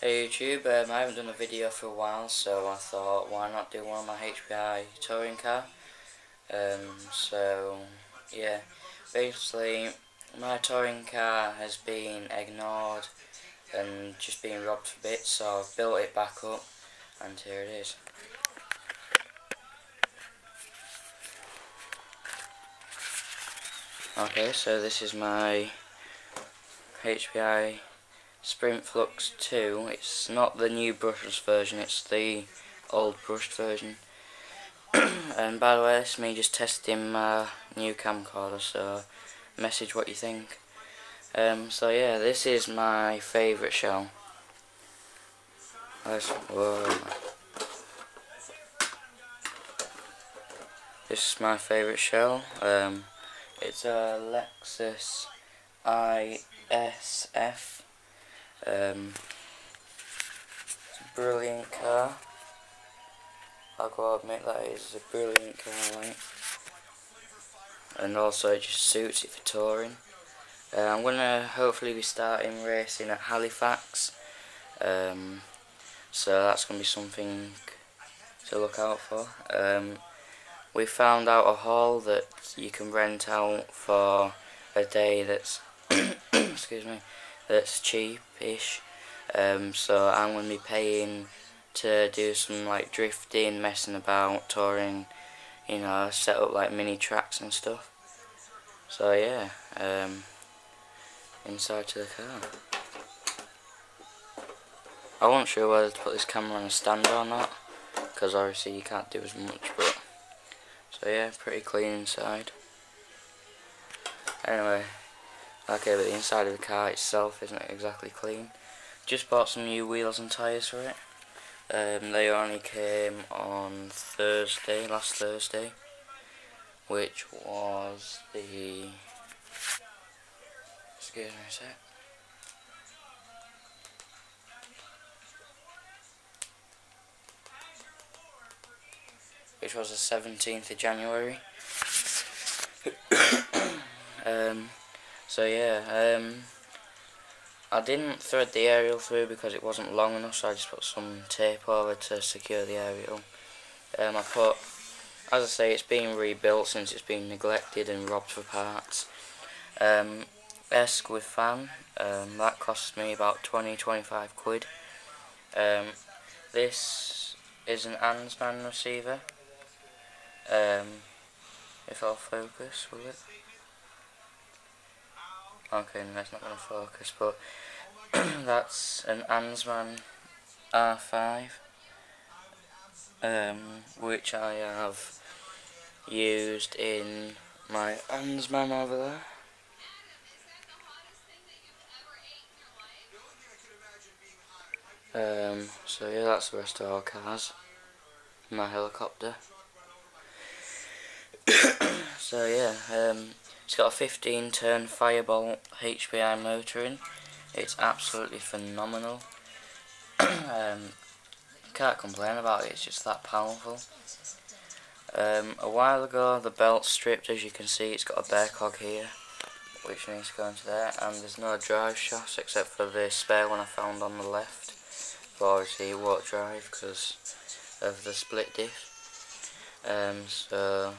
Hey YouTube, I haven't done a video for a while, so I thought why not do one of my HPI touring car. So yeah, basically my touring car has been ignored and just been robbed for bits, so I've built it back up and here it is. Okay, so this is my HPI Sprint Flux 2. It's not the new brushless version, it's the old brushed version. And by the way, it's me just testing my new camcorder, so message what you think. So yeah, this is my favourite shell. Whoa. This is my favourite shell. It's a Lexus ISF. It's a brilliant car. I'll go admit that it is a brilliant car, like. And also it just suits it for touring. I'm going to hopefully be starting racing at Halifax. So that's going to be something to look out for. We found out a hall that you can rent out for a day that's excuse me, that's cheap-ish. So I'm going to be paying to do some like drifting, messing about, touring, you know, set up like mini tracks and stuff. So yeah, inside to the car. I wasn't sure whether to put this camera on a stand or not, because obviously you can't do as much, but so yeah, pretty clean inside. Anyway, okay, but the inside of the car itself isn't exactly clean. Just bought some new wheels and tyres for it. They only came on Thursday, last Thursday, which was the, excuse me a sec, which was the 17th of January. So yeah, I didn't thread the aerial through because it wasn't long enough, so I just put some tape over to secure the aerial. I put, as I say, it's been rebuilt since it's been neglected and robbed for parts. Desk with fan, that cost me about 20-25 quid. This is an Ansman receiver. If I'll focus, will it? Okay, no, it's not going to focus, but that's an Ansman R5, which I have used in my Ansman over there. So yeah, that's the rest of our cars. My helicopter. So yeah, it's got a 15-turn Firebolt HPI motor in. It's absolutely phenomenal. Can't complain about it, it's just that powerful. A while ago the belt's stripped, as you can see. It's got a bear cog here, which needs to go into there, and there's no drive shafts except for the spare one I found on the left, but obviously it won't drive because of the split diff. So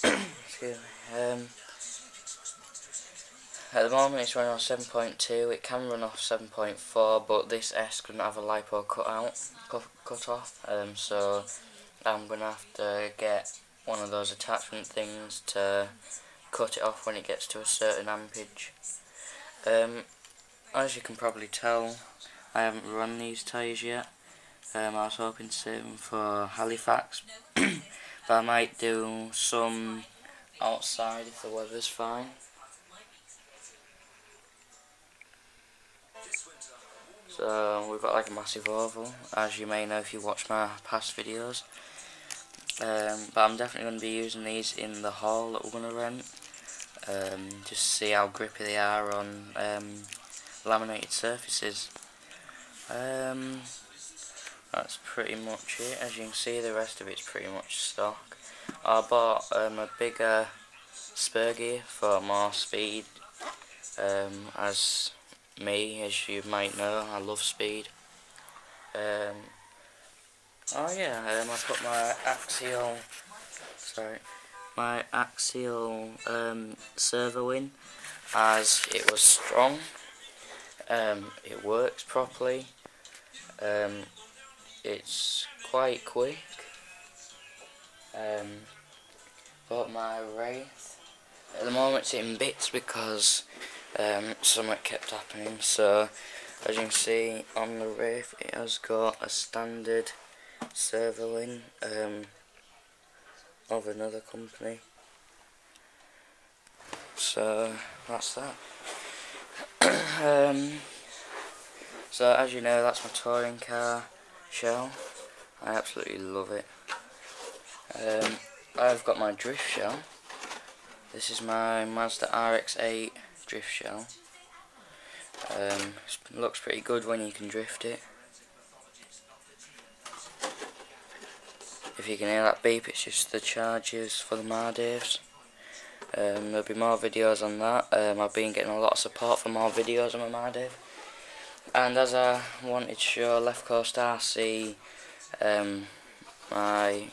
excuse me. At the moment it's running on 7.2, it can run off 7.4, but this S couldn't have a LiPo cut off, so I'm going to have to get one of those attachment things to cut it off when it gets to a certain ampage. As you can probably tell, I haven't run these tyres yet. I was hoping to save them for Halifax, but I might do some outside if the weather's fine. So we've got like a massive oval, as you may know if you watch my past videos. But I'm definitely going to be using these in the hall that we're going to rent, just to see how grippy they are on laminated surfaces. That's pretty much it. As you can see, the rest of it's pretty much stock. I bought a bigger spur gear for more speed, as you might know, I love speed. Oh yeah, I put my axial servo in, as it was strong. It works properly. It's quite quick. But my Wraith, at the moment it's in bits because something kept happening. So as you can see on the Wraith, it has got a standard servo in of another company. So that's that. So as you know, that's my touring car shell. I absolutely love it. I've got my drift shell. This is my Mazda RX-8 drift shell. It looks pretty good when you can drift it. If you can hear that beep, it's just the charges for the Mardaves. There'll be more videos on that. I've been getting a lot of support for more videos on my Mardave. And as I wanted to show Left Coast RC my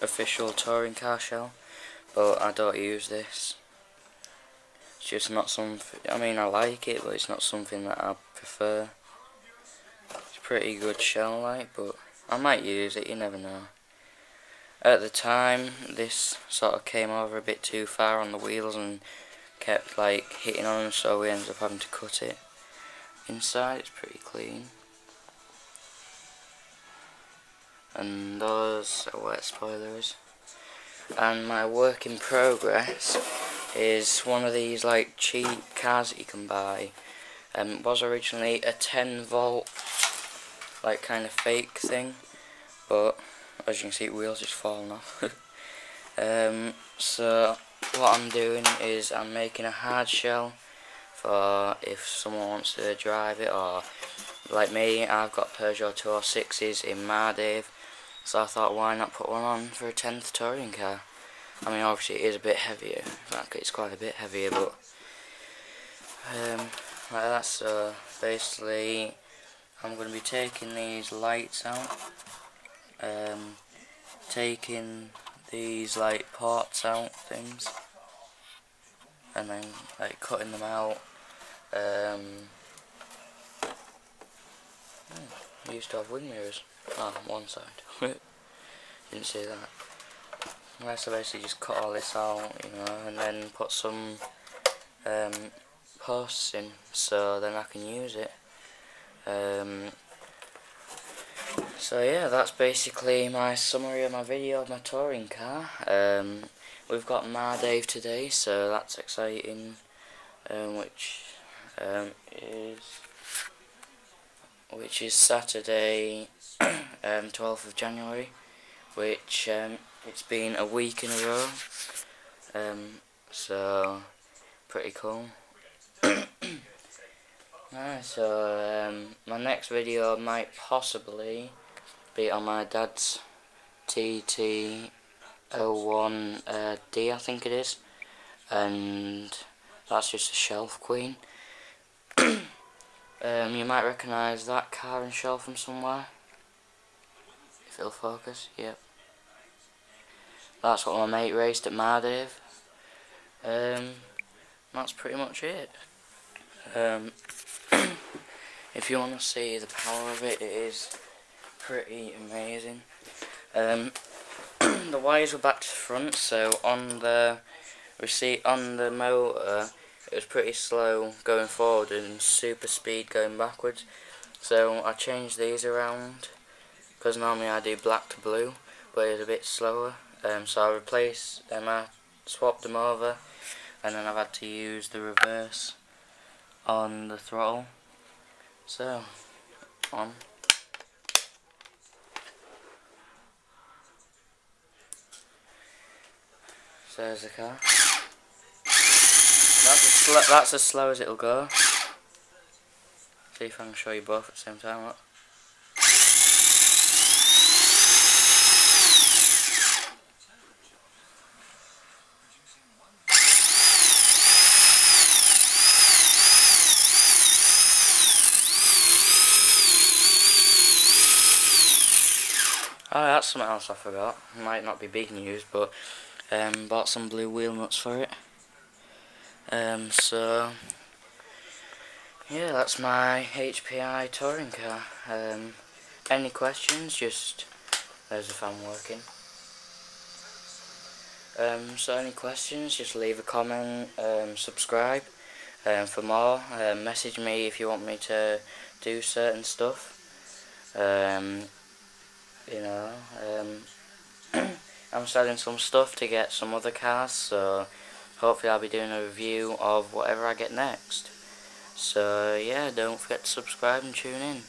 official touring car shell, but I don't use this. It's just not something, I mean I like it, but it's not something that I prefer. It's a pretty good shell like, but I might use it, you never know. At the time, this sort of came over a bit too far on the wheels and kept like hitting on them, so we ended up having to cut it. Inside it's pretty clean. And those are wet spoilers. And my work in progress is one of these like cheap cars that you can buy. It was originally a 10 volt like kind of fake thing, but as you can see, wheels just falling off. So what I'm doing is I'm making a hard shell for if someone wants to drive it, or like me, I've got Peugeot 206s in Mardave, so I thought why not put one on for a 10th touring car. I mean obviously it is a bit heavier, in fact it's quite a bit heavier, but like that. So basically I'm going to be taking these lights out, taking these like ports out things, and then like cutting them out. I used to have wing mirrors on one side. Didn't see that. I so basically just cut all this out, you know, and then put some posts in so then I can use it. So yeah, that's basically my summary of my video of my touring car. We've got Mardave today, so that's exciting, which is Saturday, 12th of January, which it's been a week in a row, so pretty cool. So my next video might possibly be on my dad's TT01D, I think it is, and that's just a shelf queen. You might recognise that car and shell from somewhere, if it'll focus. Yep, that's what my mate raced at Mardave. That's pretty much it. If you want to see the power of it, it is pretty amazing. The wires were back to front, so on the motor it was pretty slow going forward and super speed going backwards. So I changed these around, because normally I do black to blue, but it was a bit slower. So I replaced them, I swapped them over, and then I've had to use the reverse on the throttle. So, on. So there's the car. That's as slow as it'll go. See if I can show you both at the same time. Look. Oh, that's something else I forgot. Might not be big news, but bought some blue wheel nuts for it. So yeah, that's my HPI touring car. Any questions? Just there's the fan working. So any questions? Just leave a comment. Subscribe. For more, message me if you want me to do certain stuff. You know, I'm selling some stuff to get some other cars, so hopefully I'll be doing a review of whatever I get next. So yeah, don't forget to subscribe and tune in.